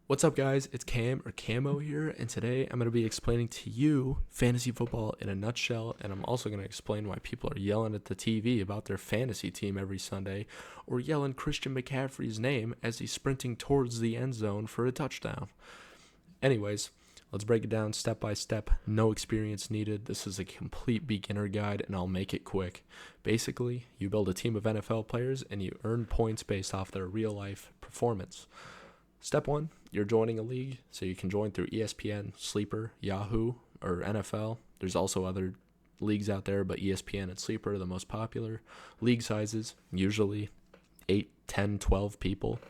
What's up, guys? It's Cam or Camo here, and today I'm going to be explaining to you fantasy football in a nutshell, and I'm also going to explain why people are yelling at the TV about their fantasy team every Sunday, or yelling Christian McCaffrey's name as he's sprinting towards the end zone for a touchdown. Anyways, let's break it down step by step. No experience needed. This is a complete beginner guide, and I'll make it quick. Basically, you build a team of NFL players, and you earn points based off their real-life performance. Step 1, you're joining a league, so you can join through ESPN, Sleeper, Yahoo, or NFL. There's also other leagues out there, but ESPN and Sleeper are the most popular. League sizes, usually 8, 10, 12 people.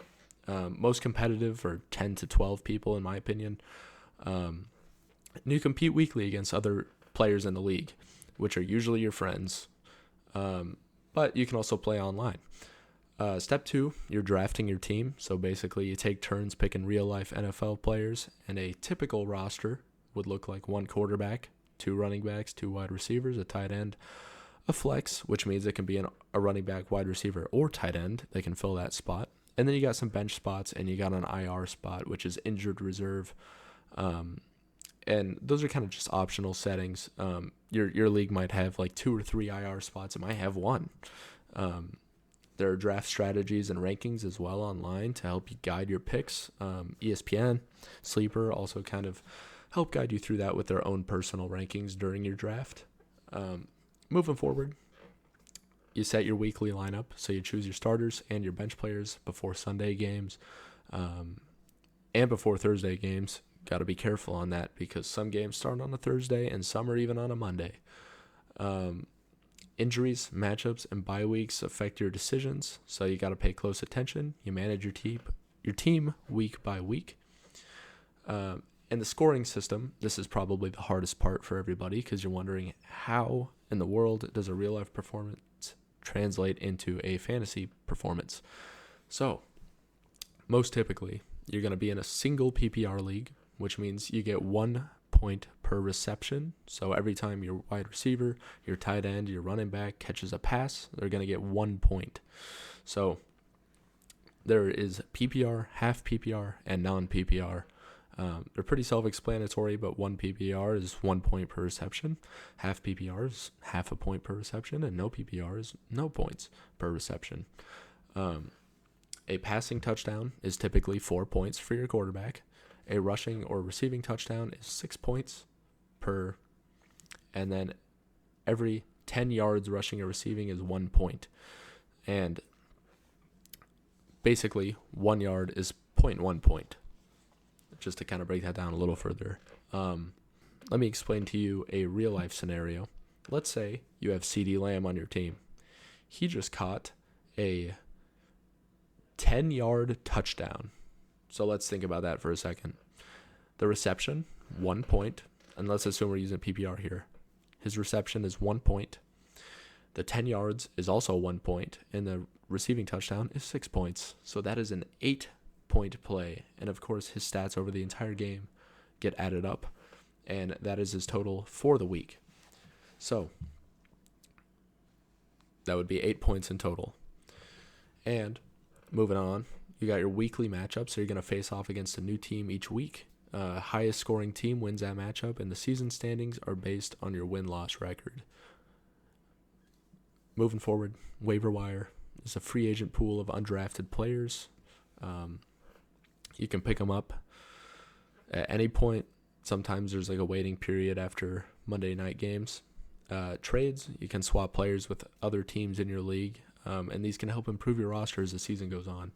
Most competitive are 10 to 12 people, in my opinion. And you compete weekly against other players in the league, which are usually your friends, but you can also play online. Step 2, you're drafting your team. So basically, you take turns picking real-life NFL players, and a typical roster would look like 1 quarterback, 2 running backs, 2 wide receivers, a tight end, a flex, which means it can be a running back, wide receiver, or tight end. They can fill that spot. And then you got some bench spots, and you got an IR spot, which is injured reserve. And those are kind of just optional settings. Your league might have like 2 or 3 IR spots. It might have 1. There are draft strategies and rankings as well online to help you guide your picks. ESPN, Sleeper also kind of help guide you through that with their own personal rankings during your draft. Moving forward, you set your weekly lineup. So you choose your starters and your bench players before Sunday games and before Thursday games. Got to be careful on that because some games start on a Thursday and some are even on a Monday. Injuries, matchups, and bye weeks affect your decisions, so you got to pay close attention. You manage your team week by week. And the scoring system, this is probably the hardest part for everybody because you're wondering how in the world does a real-life performance translate into a fantasy performance. So, most typically, you're going to be in a single PPR league, which means you get 1 point per reception. So every time your wide receiver, your tight end, your running back catches a pass, they're going to get 1 point. So there is PPR, half PPR, and non-PPR. They're pretty self-explanatory, but 1 PPR is 1 point per reception. Half PPR is half a point per reception, and no PPR is no points per reception. A passing touchdown is typically 4 points for your quarterback. A rushing or receiving touchdown is 6 points per, and then every 10 yards rushing or receiving is 1 point. And basically, 1 yard is 0.1 point. Just to kind of break that down a little further. Let me explain to you a real-life scenario. Let's say you have CeeDee Lamb on your team. He just caught a 10-yard touchdown. So let's think about that for a second. The reception, 1 point. And let's assume we're using PPR here. His reception is 1 point. The 10 yards is also 1 point. And the receiving touchdown is 6 points. So that is an 8-point play. And of course, his stats over the entire game get added up. And that is his total for the week. So that would be 8 points in total. And moving on. You got your weekly matchup, so you're going to face off against a new team each week. Highest scoring team wins that matchup, and the season standings are based on your win-loss record. Moving forward, waiver wire is a free agent pool of undrafted players. You can pick them up at any point. Sometimes there's like a waiting period after Monday night games. Trades, you can swap players with other teams in your league, and these can help improve your roster as the season goes on.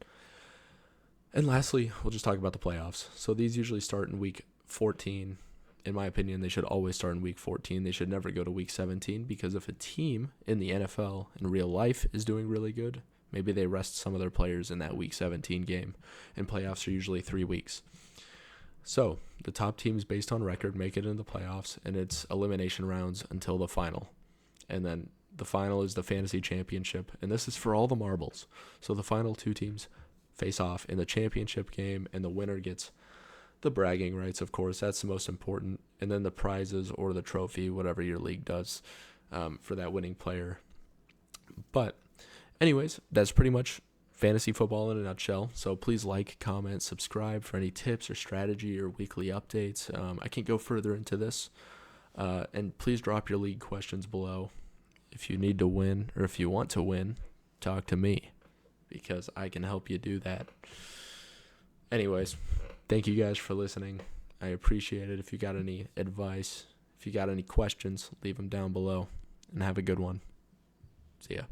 And lastly, we'll just talk about the playoffs. So these usually start in week 14. In my opinion, they should always start in week 14. They should never go to week 17 because if a team in the NFL in real life is doing really good, maybe they rest some of their players in that week 17 game. And playoffs are usually 3 weeks. So the top teams based on record make it into the playoffs, and it's elimination rounds until the final. And then the final is the fantasy championship, and this is for all the marbles. So the final 2 teams face off in the championship game, and the winner gets the bragging rights, of course. That's the most important. And then the prizes or the trophy, whatever your league does for that winning player. But anyways, that's pretty much fantasy football in a nutshell. So please like, comment, subscribe for any tips or strategy or weekly updates. I can't go further into this. And please drop your league questions below. If you need to win or if you want to win, talk to me because I can help you do that. Anyways, thank you guys for listening. I appreciate it. If you got any advice, if you got any questions, leave them down below and have a good one. See ya.